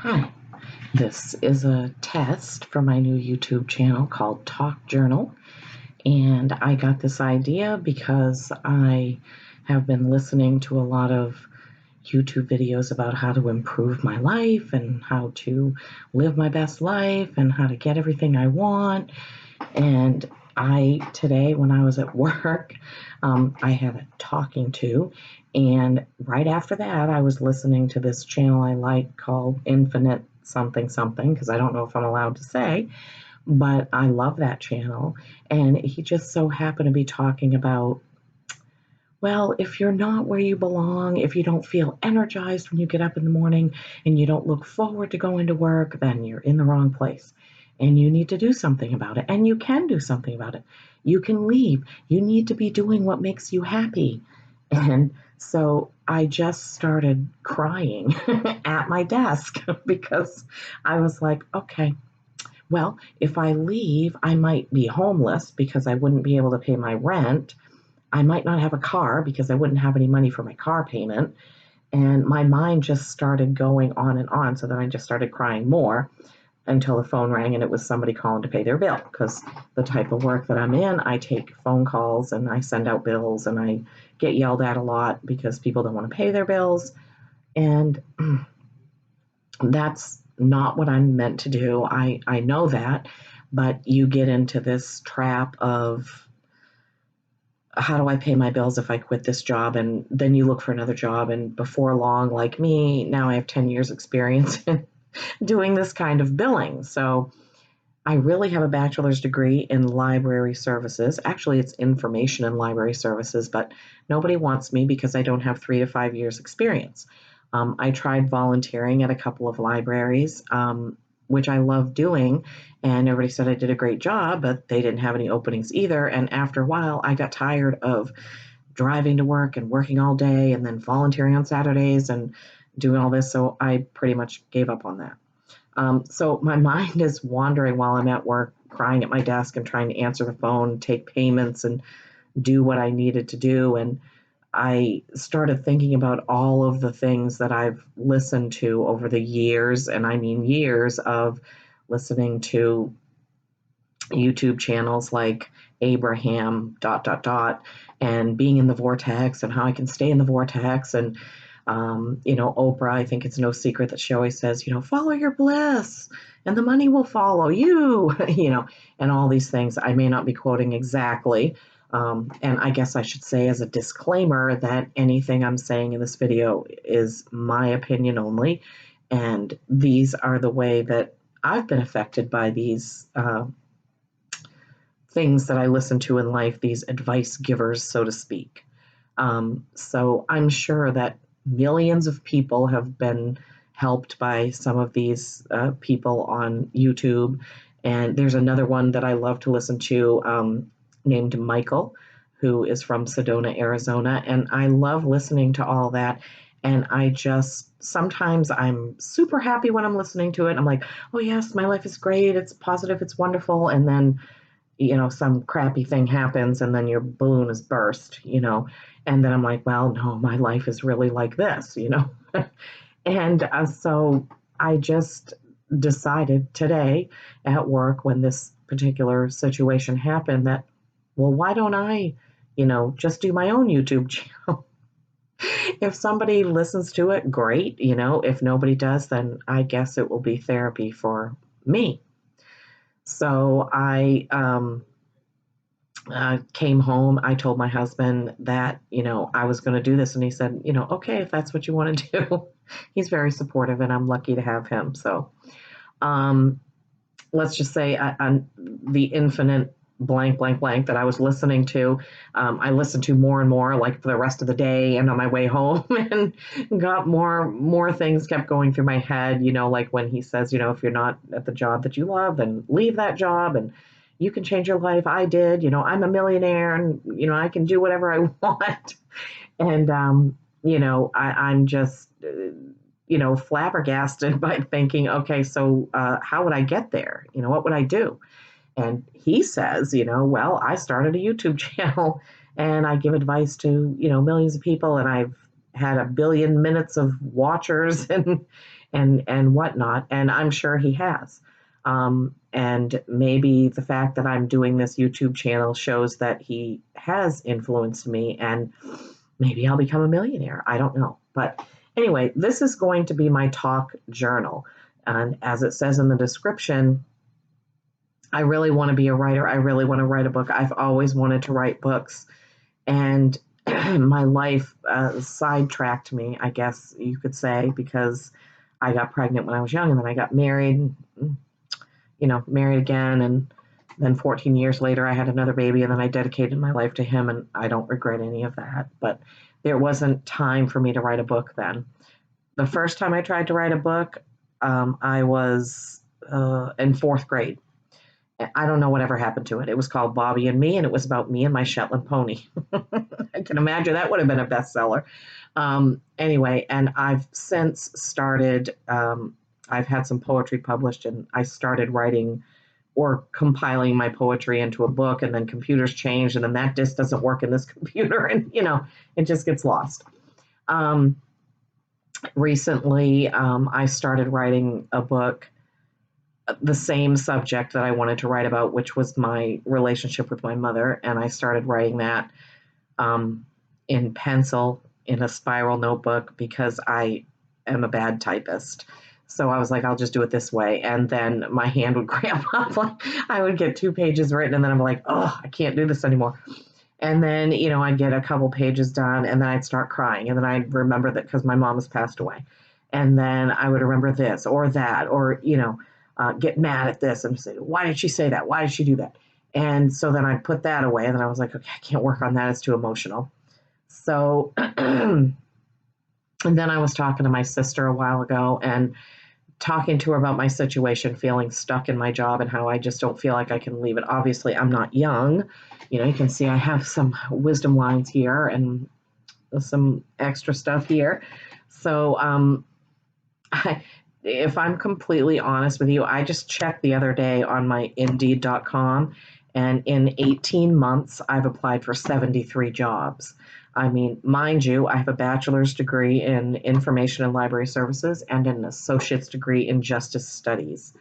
Hi, this is a test for my new YouTube channel called Talk Journal. And I got this idea because I have been listening to a lot of YouTube videos about how to improve my life and how to live my best life and how to get everything I want. And today, when I was at work, I had a talking to, and right after that, I was listening to this channel I like called Infinite something something, because I don't know if I'm allowed to say, but I love that channel. And he just so happened to be talking about, well, if you're not where you belong, if you don't feel energized when you get up in the morning and you don't look forward to going to work, then you're in the wrong place. And you need to do something about it. And you can do something about it. You can leave. You need to be doing what makes you happy. And so I just started crying at my desk because I was like, okay, well, if I leave, I might be homeless because I wouldn't be able to pay my rent. I might not have a car because I wouldn't have any money for my car payment. And my mind just started going on and on. So then I just started crying more until the phone rang and it was somebody calling to pay their bill. Because the type of work that I'm in, I take phone calls and I send out bills and I get yelled at a lot because people don't want to pay their bills. And that's not what I'm meant to do. I know that. But you get into this trap of, how do I pay my bills if I quit this job? And then you look for another job. And before long, like me, now I have 10 years experience in doing this kind of billing. So I really have a bachelor's degree in library services. Actually, it's information and library services, but nobody wants me because I don't have 3 to 5 years experience. I tried volunteering at a couple of libraries, which I love doing, and everybody said I did a great job, but they didn't have any openings either. And after a while, I got tired of driving to work and working all day and then volunteering on Saturdays and doing all this, so I pretty much gave up on that. So my mind is wandering while I'm at work, crying at my desk and trying to answer the phone, take payments, and do what I needed to do. And I started thinking about all of the things that I've listened to over the years, and I mean years of listening to YouTube channels like Abraham dot dot dot and being in the vortex and how I can stay in the vortex. And Oprah, I think it's no secret that she always says, follow your bliss and the money will follow you, and all these things. I may not be quoting exactly. And I guess I should say as a disclaimer that anything I'm saying in this video is my opinion only. And these are the way that I've been affected by these things that I listen to in life, these advice givers, so to speak. So I'm sure that millions of people have been helped by some of these people on YouTube. And there's another one that I love to listen to named Michael, who is from Sedona, Arizona. And I love listening to all that. And sometimes I'm super happy when I'm listening to it. I'm like, oh, yes, my life is great. It's positive. It's wonderful. And then some crappy thing happens and then your balloon is burst, and then I'm like, well, no, my life is really like this, And so I just decided today at work when this particular situation happened that, well, why don't I, just do my own YouTube channel? If somebody listens to it, great. If nobody does, then I guess it will be therapy for me. So I came home. I told my husband that, I was going to do this. And he said, okay, if that's what you want to do. He's very supportive and I'm lucky to have him. So let's just say the infinite blank, blank, blank that I was listening to, I listened to more and more, like for the rest of the day and on my way home, and got more things kept going through my head, like when he says, if you're not at the job that you love, then leave that job and you can change your life. I did, I'm a millionaire and, I can do whatever I want. And, I'm just, flabbergasted by thinking, okay, so how would I get there? What would I do? And he says, well, I started a YouTube channel and I give advice to, millions of people, and I've had a billion minutes of watchers and whatnot, and I'm sure he has. And maybe the fact that I'm doing this YouTube channel shows that he has influenced me, and maybe I'll become a millionaire. I don't know. But anyway, this is going to be my talk journal. And as it says in the description, I really want to be a writer. I really want to write a book. I've always wanted to write books. And my life sidetracked me, I guess you could say, because I got pregnant when I was young, and then I got married, married again. And then 14 years later, I had another baby, and then I dedicated my life to him, and I don't regret any of that. But there wasn't time for me to write a book then. The first time I tried to write a book, I was in fourth grade. I don't know whatever happened to it. It was called Bobby and Me, and it was about me and my Shetland pony. I can imagine that would have been a bestseller. Anyway, and I've since started, I've had some poetry published, and I started writing or compiling my poetry into a book, and then computers changed, and then that disc doesn't work in this computer, and, it just gets lost. Recently, I started writing a book, the same subject that I wanted to write about, which was my relationship with my mother. And I started writing that in pencil in a spiral notebook because I am a bad typist. So I was like, I'll just do it this way. And then my hand would cramp up. Like I would get 2 pages written, and then I'm like, oh, I can't do this anymore. And then, I'd get a couple pages done, and then I'd start crying. And then I'd remember that because my mom has passed away. And then I would remember this or that, or, get mad at this and say, why did she say that? Why did she do that? And so then I put that away, and then I was like, okay, I can't work on that. It's too emotional. So, and then I was talking to my sister a while ago and talking to her about my situation, feeling stuck in my job and how I just don't feel like I can leave it. Obviously, I'm not young. You can see I have some wisdom lines here and some extra stuff here. So, if I'm completely honest with you, I just checked the other day on my Indeed.com, and in 18 months, I've applied for 73 jobs. I mean, mind you, I have a bachelor's degree in information and library services and an associate's degree in justice studies.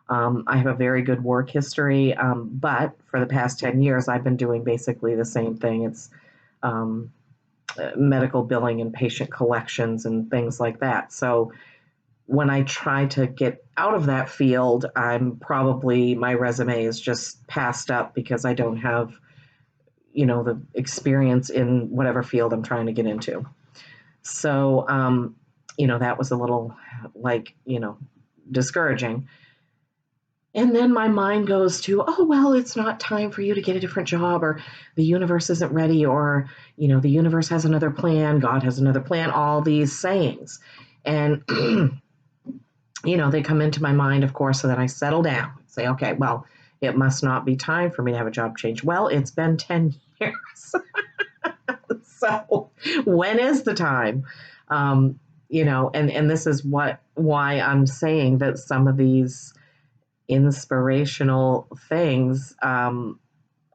I have a very good work history, but for the past 10 years, I've been doing basically the same thing. It's medical billing and patient collections and things like that. So when I try to get out of that field, my resume is just passed up because I don't have, the experience in whatever field I'm trying to get into. So, that was a little discouraging. And then my mind goes to, oh, well, it's not time for you to get a different job, or the universe isn't ready, or, the universe has another plan, God has another plan, all these sayings. And they come into my mind, of course, so that I settle down, say, okay, well, it must not be time for me to have a job change. Well, it's been 10 years. So when is the time? And this is why I'm saying that some of these inspirational things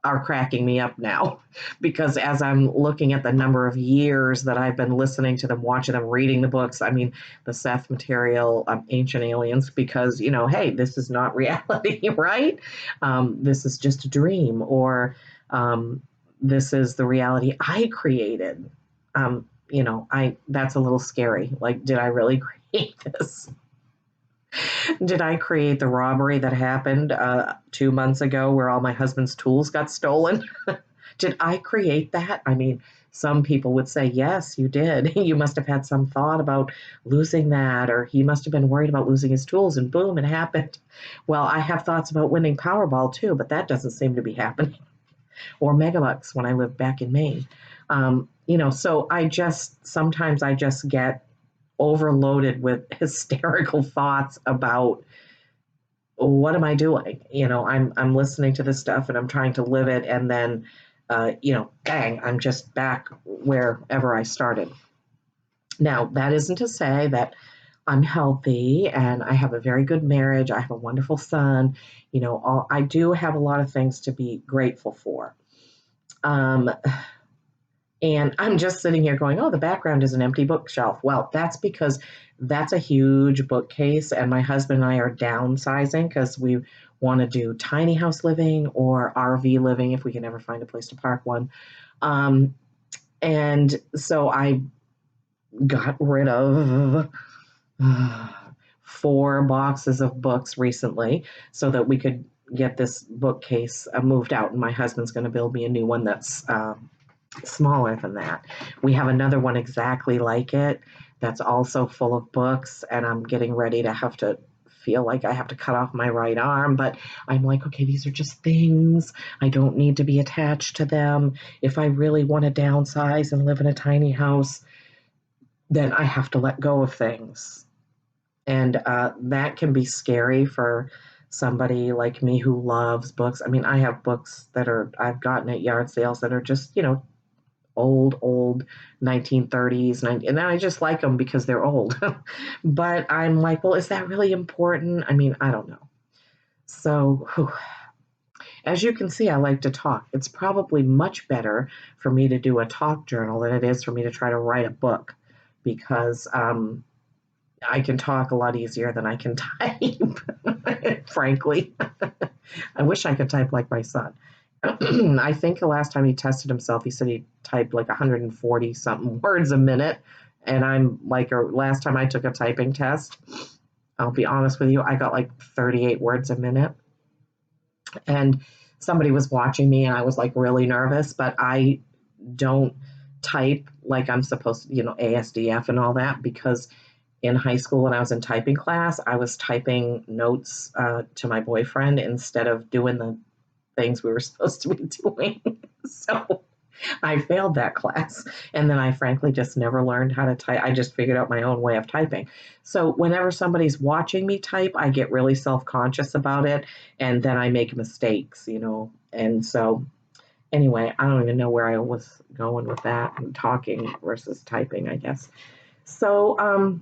are cracking me up now, because as I'm looking at the number of years that I've been listening to them, watching them, reading the books, I mean, the Seth material, Ancient Aliens, because, hey, this is not reality, right? This is just a dream, or this is the reality I created. That's a little scary. Like, did I really create this? Did I create the robbery that happened 2 months ago where all my husband's tools got stolen? Did I create that? I mean, some people would say, yes, you did. You must have had some thought about losing that, or he must have been worried about losing his tools, and boom, it happened. Well, I have thoughts about winning Powerball too, but that doesn't seem to be happening. Or Megabucks when I lived back in Maine. So sometimes I just get overloaded with hysterical thoughts about what am I doing? I'm listening to this stuff and I'm trying to live it, and then bang, I'm just back wherever I started. Now, that isn't to say that I'm healthy and I have a very good marriage. I have a wonderful son. I do have a lot of things to be grateful for. And I'm just sitting here going, oh, the background is an empty bookshelf. Well, that's because that's a huge bookcase, and my husband and I are downsizing because we want to do tiny house living or RV living if we can ever find a place to park one. Um, and so I got rid of 4 boxes of books recently so that we could get this bookcase moved out. And my husband's going to build me a new one that's smaller than that. We have another one exactly like it that's also full of books, and I'm getting ready to have to feel like I have to cut off my right arm, but I'm like, okay, these are just things. I don't need to be attached to them. If I really want to downsize and live in a tiny house, then I have to let go of things. And that can be scary for somebody like me who loves books. I mean, I have books that I've gotten at yard sales that are just, old 1930s, and I just like them because they're old. But I'm like, well, is that really important? I mean, I don't know. So, as you can see, I like to talk. It's probably much better for me to do a talk journal than it is for me to try to write a book because I can talk a lot easier than I can type, frankly. I wish I could type like my son. I think the last time he tested himself, he said he typed like 140 something words a minute. And I'm like, or last time I took a typing test, I'll be honest with you, I got like 38 words a minute. And somebody was watching me and I was like really nervous, but I don't type like I'm supposed to, ASDF and all that, because in high school when I was in typing class, I was typing notes to my boyfriend instead of doing the things we were supposed to be doing. So I failed that class. And then I frankly just never learned how to type. I just figured out my own way of typing. So whenever somebody's watching me type, I get really self conscious about it. And then I make mistakes. And so, anyway, I don't even know where I was going with that, talking versus typing, I guess. So,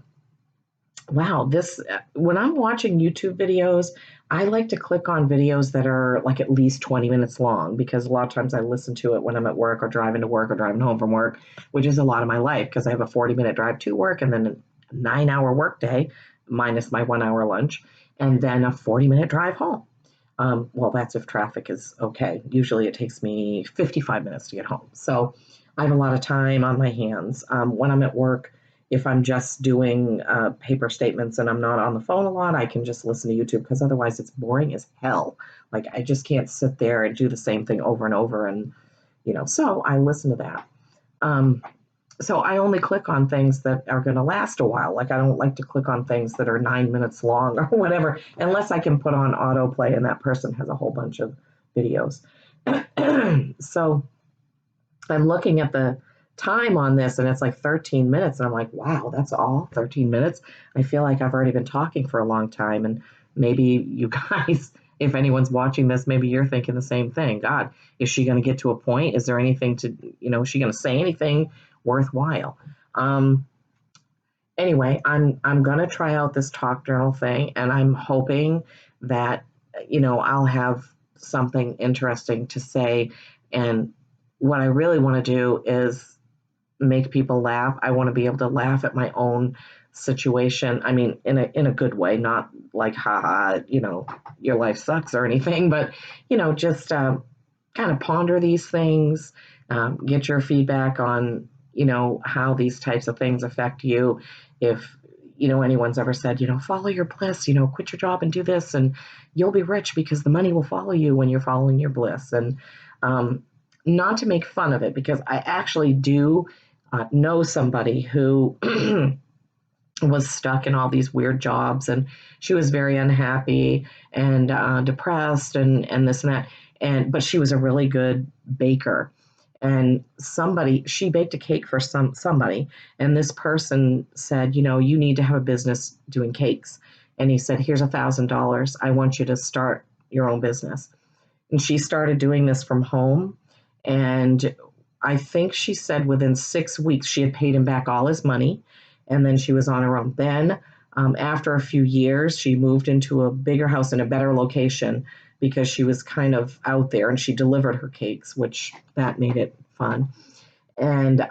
wow, this when I'm watching YouTube videos, I like to click on videos that are like at least 20 minutes long because a lot of times I listen to it when I'm at work or driving to work or driving home from work, which is a lot of my life because I have a 40-minute drive to work and then a 9-hour work day minus my 1 hour lunch and then a 40-minute drive home. Well, that's if traffic is okay. Usually it takes me 55 minutes to get home. So I have a lot of time on my hands. When I'm at work, if I'm just doing paper statements and I'm not on the phone a lot, I can just listen to YouTube because otherwise it's boring as hell. Like I just can't sit there and do the same thing over and over. And so I listen to that. Um, so I only click on things that are going to last a while. Like I don't like to click on things that are 9 minutes long or whatever, unless I can put on autoplay and that person has a whole bunch of videos. So I'm looking at the time on this and it's like 13 minutes. And I'm like, wow, that's all 13 minutes. I feel like I've already been talking for a long time. And maybe you guys, if anyone's watching this, maybe you're thinking the same thing. God, is she going to get to a point? Is there anything is she going to say anything worthwhile? Um, anyway, I'm going to try out this talk journal thing and I'm hoping that, I'll have something interesting to say. And what I really want to do is make people laugh. I want to be able to laugh at my own situation. I mean, in a good way, not like, haha, your life sucks or anything, but, just kind of ponder these things, get your feedback on, how these types of things affect you. If, anyone's ever said, follow your bliss, quit your job and do this and you'll be rich because the money will follow you when you're following your bliss. And not to make fun of it because I actually do know somebody who was stuck in all these weird jobs and she was very unhappy and depressed and this and that but she was a really good baker and she baked a cake for somebody and this person said you need to have a business doing cakes and he said here's $1,000. I want you to start your own business. And she started doing this from home. And I think she said within 6 weeks, she had paid him back all his money. And then she was on her own. Then, after a few years, she moved into a bigger house in a better location because she was kind of out there and she delivered her cakes, which that made it fun. And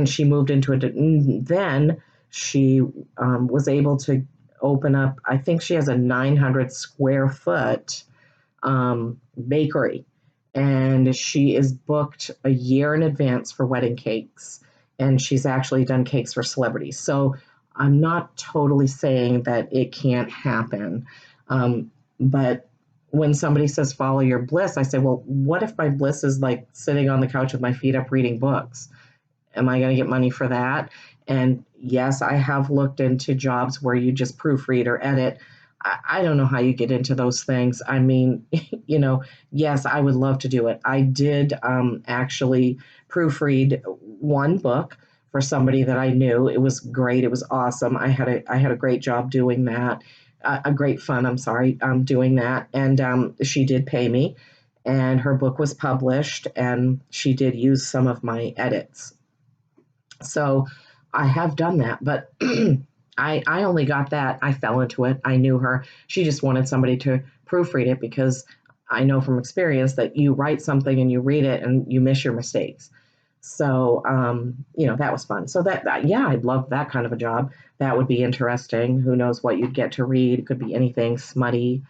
she moved into it. Then she was able to open up. I think she has a 900 square foot bakery, and she is booked a year in advance for wedding cakes, and she's actually done cakes for celebrities. So I'm not totally saying that it can't happen, but when somebody says follow your bliss, I say, well, what if my bliss is like sitting on the couch with my feet up reading books? Am I going to get money for that? And yes, I have looked into jobs where you just proofread or edit. I don't know how you get into those things. I mean, yes, I would love to do it. I did actually proofread one book for somebody that I knew. It was great. It was awesome. I had a great job doing that. A great fun. I'm sorry, doing that. And she did pay me, and her book was published, and she did use some of my edits. So I have done that, but I only got that. I fell into it. I knew her. She just wanted somebody to proofread it because I know from experience that you write something and you read it and you miss your mistakes. So, that was fun. So yeah, I'd love that kind of a job. That would be interesting. Who knows what you'd get to read? It could be anything smutty,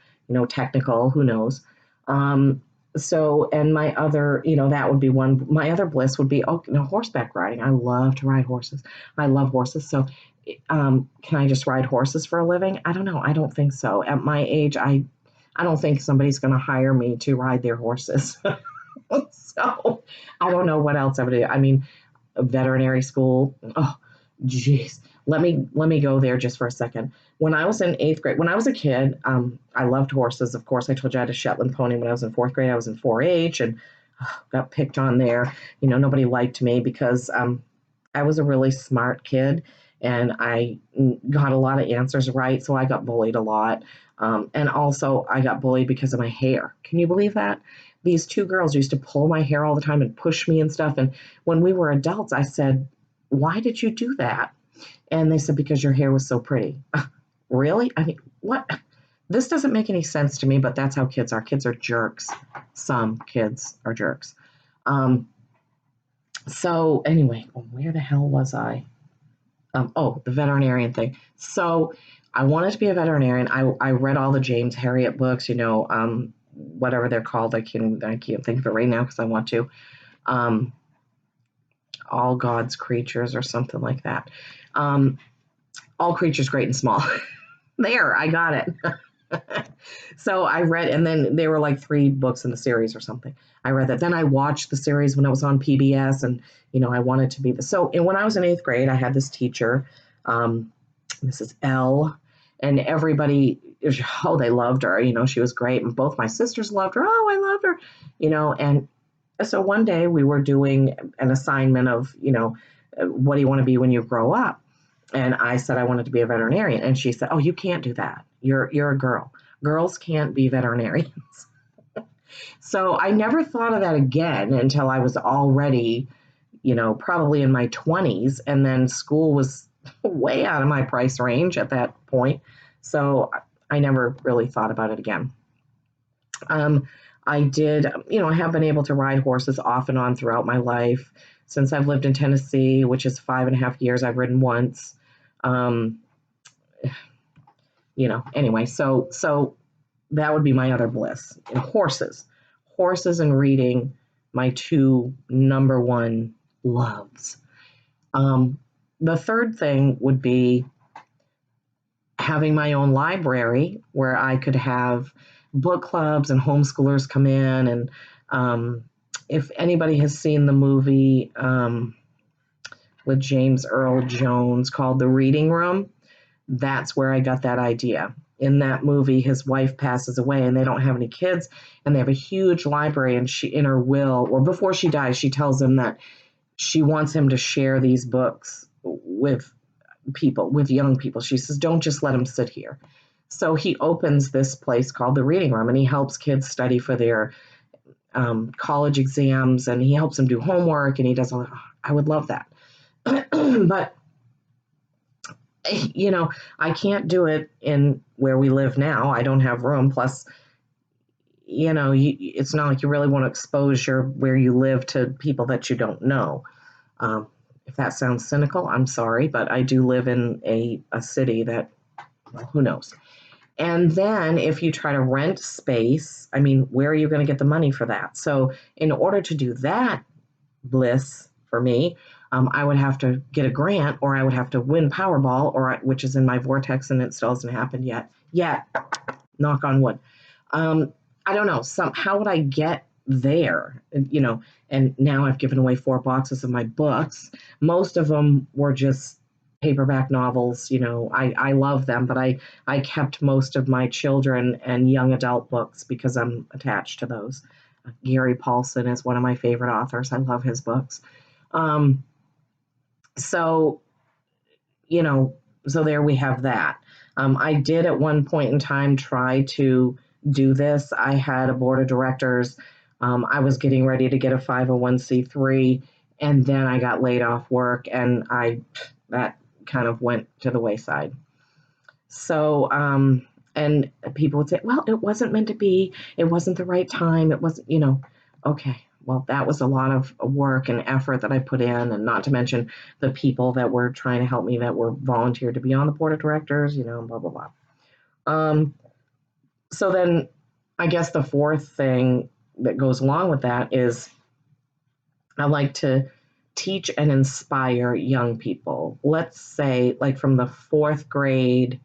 technical, who knows? Um, and my other, that would be one. My other bliss would be, horseback riding. I love to ride horses. I love horses. So, can I just ride horses for a living? I don't know. I don't think so. At my age, I don't think somebody's going to hire me to ride their horses. So I don't know what else I would do. I mean, a veterinary school. Oh, geez. Let me go there just for a second. When I was in eighth grade, when I was a kid, I loved horses. Of course, I told you I had a Shetland pony when I was in fourth grade. I was in 4-H and got picked on there. Nobody liked me because I was a really smart kid and I got a lot of answers right. So I got bullied a lot. And also, I got bullied because of my hair. Can you believe that? These two girls used to pull my hair all the time and push me and stuff. And when we were adults, I said, why did you do that? And they said, because your hair was so pretty. Really? I mean, what? This doesn't make any sense to me, but that's how kids are. Kids are jerks. Some kids are jerks. So anyway, where the hell was I? The veterinarian thing. So I wanted to be a veterinarian. I read all the James Herriot books, whatever they're called. I can't think of it right now because I want to. Um, all God's creatures or something like that. All creatures great and small. There, I got it. So I read, and then there were like 3 books in the series or something. I read that. Then I watched the series when it was on PBS, and I wanted to be the. So, and when I was in 8th grade, I had this teacher, Mrs. L, and everybody, they loved her. She was great, and both my sisters loved her. Oh, I loved her. And so one day we were doing an assignment of, what do you want to be when you grow up? And I said I wanted to be a veterinarian. And she said, oh, you can't do that. You're a girl. Girls can't be veterinarians. So I never thought of that again until I was already, probably in my 20s. And then school was way out of my price range at that point. So I never really thought about it again. I did, I have been able to ride horses off and on throughout my life. Since I've lived in Tennessee, which is 5.5 years, I've ridden once. Um, anyway, so that would be my other bliss. And horses and reading, my 2 number 1 loves. The third thing would be having my own library where I could have book clubs and homeschoolers come in. And if anybody has seen the movie with James Earl Jones called The Reading Room, that's where I got that idea. In that movie, his wife passes away and they don't have any kids, and they have a huge library, and she, in her will, or before she dies, she tells him that she wants him to share these books with people, with young people. She says, don't just let them sit here. So he opens this place called the Reading Room, and he helps kids study for their college exams, and he helps them do homework, and he does all that. I would love that. But, I can't do it in where we live now. I don't have room. Plus, it's not like you really want to expose where you live to people that you don't know. If that sounds cynical, I'm sorry, but I do live in a city that, well, who knows? And then if you try to rent space, I mean, where are you going to get the money for that? So, in order to do that bliss for me, I would have to get a grant, or I would have to win Powerball, which is in my vortex and it still hasn't happened yet. Yet, knock on wood. I don't know. How would I get there? And now I've given away 4 boxes of my books. Most of them were just paperback novels. I love them, but I kept most of my children and young adult books because I'm attached to those. Gary Paulson is one of my favorite authors. I love his books. Um, so, you know, so there we have that. I did at one point in time try to do this. I had a board of directors. I was getting ready to get a 501c3, and then I got laid off work, and that kind of went to the wayside. So, and people would say, well, it wasn't meant to be. It wasn't the right time. It wasn't, okay. Well, that was a lot of work and effort that I put in, and not to mention the people that were trying to help me that were volunteered to be on the board of directors, blah, blah, blah. So then I guess the fourth thing that goes along with that is I like to teach and inspire young people. Let's say, like, from the 4th grade,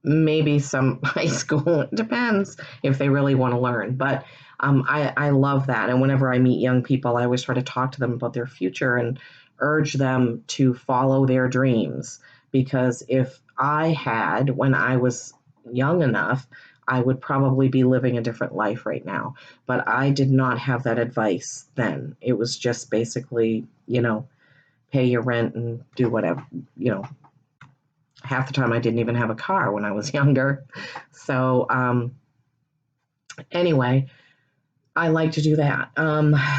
maybe some high school. It depends if they really want to learn. But I love that. And whenever I meet young people, I always try to talk to them about their future and urge them to follow their dreams. Because if I had, when I was young enough, I would probably be living a different life right now. But I did not have that advice then. It was just basically, pay your rent and do whatever, half the time I didn't even have a car when I was younger. So anyway, I like to do that.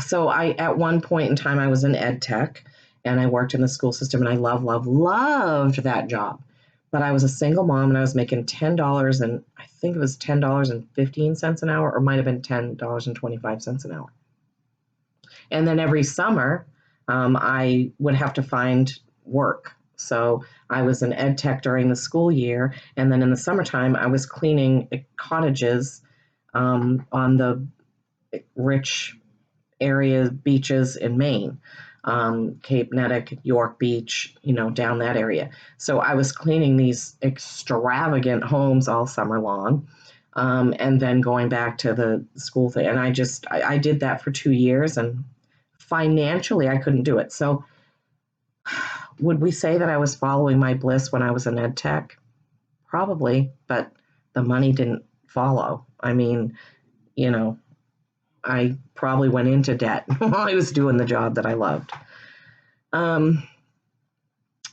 So at one point in time, I was in ed tech and I worked in the school system, and I loved that job. But I was a single mom and I was making $10, and I think it was $10.15 an hour, or might have been $10.25 an hour. And then every summer, I would have to find work. So I was an ed tech during the school year, and then in the summertime, I was cleaning cottages on the rich area beaches in Maine, Cape Nettic, York Beach, down that area. So I was cleaning these extravagant homes all summer long, and then going back to the school thing. And I did that for 2 years, and financially I couldn't do it. So would we say that I was following my bliss when I was in ed tech? Probably, but the money didn't follow. I mean, I probably went into debt while I was doing the job that I loved.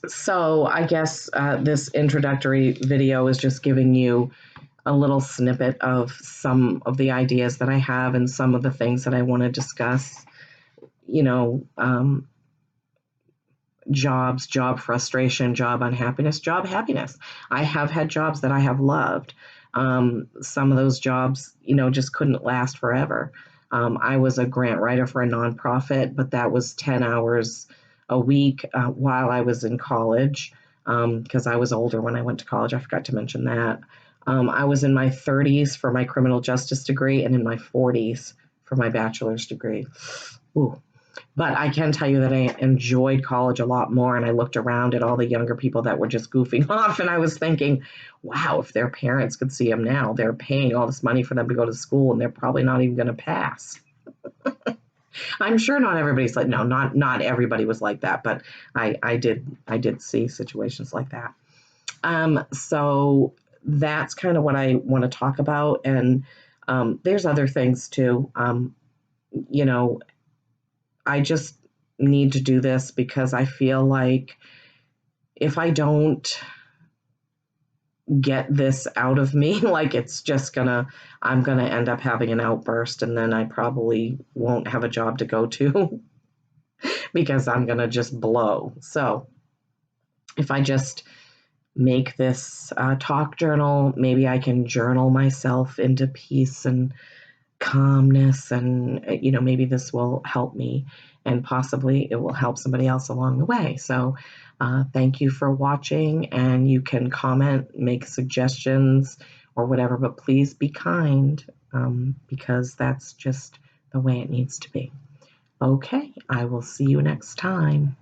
So I guess this introductory video is just giving you a little snippet of some of the ideas that I have and some of the things that I want to discuss. Jobs, job frustration, job unhappiness, job happiness. I have had jobs that I have loved. Some of those jobs, just couldn't last forever. I was a grant writer for a nonprofit, but that was 10 hours a week while I was in college, because I was older when I went to college. I forgot to mention that. I was in my 30s for my criminal justice degree and in my 40s for my bachelor's degree. Ooh. But I can tell you that I enjoyed college a lot more, and I looked around at all the younger people that were just goofing off, and I was thinking, wow, if their parents could see them now, they're paying all this money for them to go to school, and they're probably not even going to pass. I'm sure not everybody's like, no, not everybody was like that, but I did see situations like that. So that's kind of what I want to talk about, and there's other things too. I just need to do this because I feel like if I don't get this out of me, like I'm gonna end up having an outburst, and then I probably won't have a job to go to because I'm gonna just blow. So if I just make this talk journal, maybe I can journal myself into peace and calmness, and maybe this will help me. and possibly it will help somebody else along the way. So thank you for watching, and you can comment, make suggestions, or whatever, but please be kind, because that's just the way it needs to be. Okay, I will see you next time.